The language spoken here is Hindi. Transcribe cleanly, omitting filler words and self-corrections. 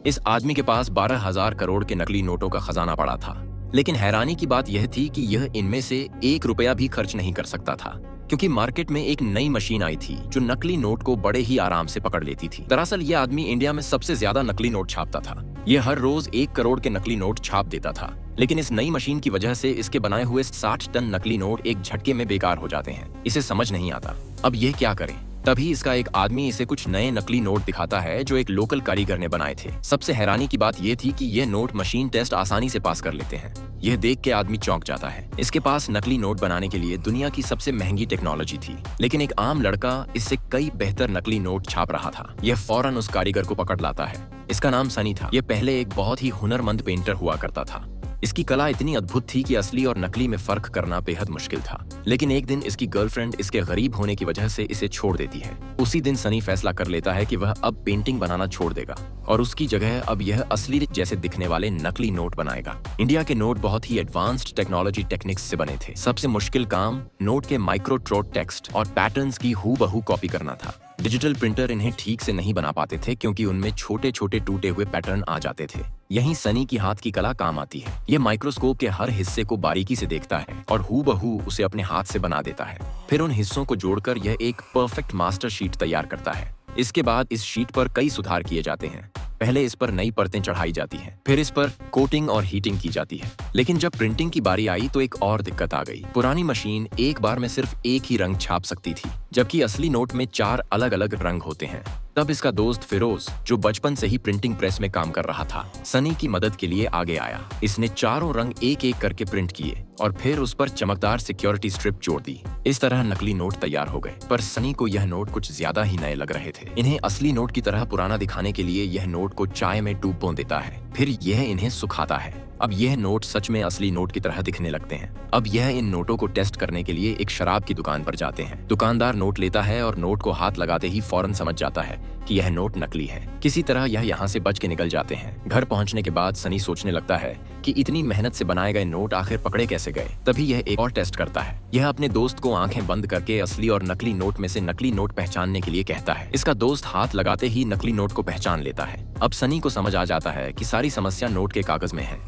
इस आदमी के पास 12,000 करोड़ के नकली नोटों का खजाना पड़ा था। लेकिन हैरानी की बात यह थी कि यह इनमें से 1 रुपया भी खर्च नहीं कर सकता था, क्योंकि मार्केट में एक नई मशीन आई थी जो नकली नोट को बड़े ही आराम से पकड़ लेती थी। दरअसल यह आदमी इंडिया में सबसे ज्यादा नकली नोट छापता था। यह हर रोज 1 करोड़ के नकली नोट छाप देता था। लेकिन इस नई मशीन की वजह से इसके बनाए हुए 60 टन नकली नोट एक झटके में बेकार हो जाते हैं। इसे समझ नहीं आता अब यह क्या करे। तभी इसका एक आदमी इसे कुछ नए नकली नोट दिखाता है जो एक लोकल कारीगर ने बनाए थे। सबसे हैरानी की बात यह थी कि यह नोट मशीन टेस्ट आसानी से पास कर लेते हैं। यह देख के आदमी चौंक जाता है। इसके पास नकली नोट बनाने के लिए दुनिया की सबसे महंगी टेक्नोलॉजी थी, लेकिन एक आम लड़का इससे कई बेहतर नकली नोट छाप रहा था। यह फौरन उस कारीगर को पकड़ लाता है। इसका नाम सनी था। यह पहले एक बहुत ही हुनरमंद पेंटर हुआ करता था। इसकी कला इतनी अद्भुत थी कि असली और नकली में फर्क करना बेहद मुश्किल था। लेकिन एक दिन इसकी गर्लफ्रेंड इसके गरीब होने की वजह से इसे छोड़ देती है। उसी दिन सनी फैसला कर लेता है कि वह अब पेंटिंग बनाना छोड़ देगा और उसकी जगह अब यह असली जैसे दिखने वाले नकली नोट बनाएगा। इंडिया के नोट बहुत ही एडवांस्ड टेक्नोलॉजी टेक्निक्स से बने थे। सबसे मुश्किल काम नोट के माइक्रो ट्रोट टेक्स्ट और पैटर्न्स की हूबहू कॉपी करना था। डिजिटल प्रिंटर इन्हें ठीक से नहीं बना पाते थे क्योंकि उनमें छोटे छोटे टूटे हुए पैटर्न आ जाते थे। यहीं सनी की हाथ की कला काम आती है। यह माइक्रोस्कोप के हर हिस्से को बारीकी से देखता है और हूबहू उसे अपने हाथ से बना देता है। फिर उन हिस्सों को जोड़कर यह एक परफेक्ट मास्टर शीट तैयार करता है। इसके बाद इस शीट पर कई सुधार किए जाते हैं। पहले इस पर नई परतें चढ़ाई जाती हैं, फिर इस पर कोटिंग और हीटिंग की जाती है। लेकिन जब प्रिंटिंग की बारी आई तो एक और दिक्कत आ गई। पुरानी मशीन एक बार में सिर्फ एक ही रंग छाप सकती थी, जबकि असली नोट में 4 अलग अलग रंग होते हैं। तब इसका दोस्त फिरोज, जो बचपन से ही प्रिंटिंग प्रेस में काम कर रहा था, सनी की मदद के लिए आगे आया। इसने चारों रंग एक एक करके प्रिंट किए और फिर उस पर चमकदार सिक्योरिटी स्ट्रिप जोड़ दी। इस तरह नकली नोट तैयार हो गए। पर सनी को यह नोट कुछ ज्यादा ही नए लग रहे थे। इन्हें असली नोट की तरह पुराना दिखाने के लिए यह नोट को चाय में डूबो देता है, फिर यह इन्हें सुखाता है। अब यह नोट सच में असली नोट की तरह दिखने लगते हैं। अब यह इन नोटों को टेस्ट करने के लिए एक शराब की दुकान पर जाते हैं। दुकानदार नोट लेता है और नोट को हाथ लगाते ही फौरन समझ जाता है कि यह नोट नकली है। किसी तरह यह यहाँ से बच के निकल जाते हैं। घर पहुँचने के बाद सनी सोचने लगता है कि इतनी मेहनत से बनाए गए नोट आखिर पकड़े कैसे गए। तभी यह एक और टेस्ट करता है। यह अपने दोस्त को आंखें बंद करके असली और नकली नोट में से नकली नोट पहचानने के लिए कहता है। इसका दोस्त हाथ लगाते ही नकली नोट को पहचान लेता है। अब सनी को समझ आ जाता है कि सारी समस्या नोट के कागज में है।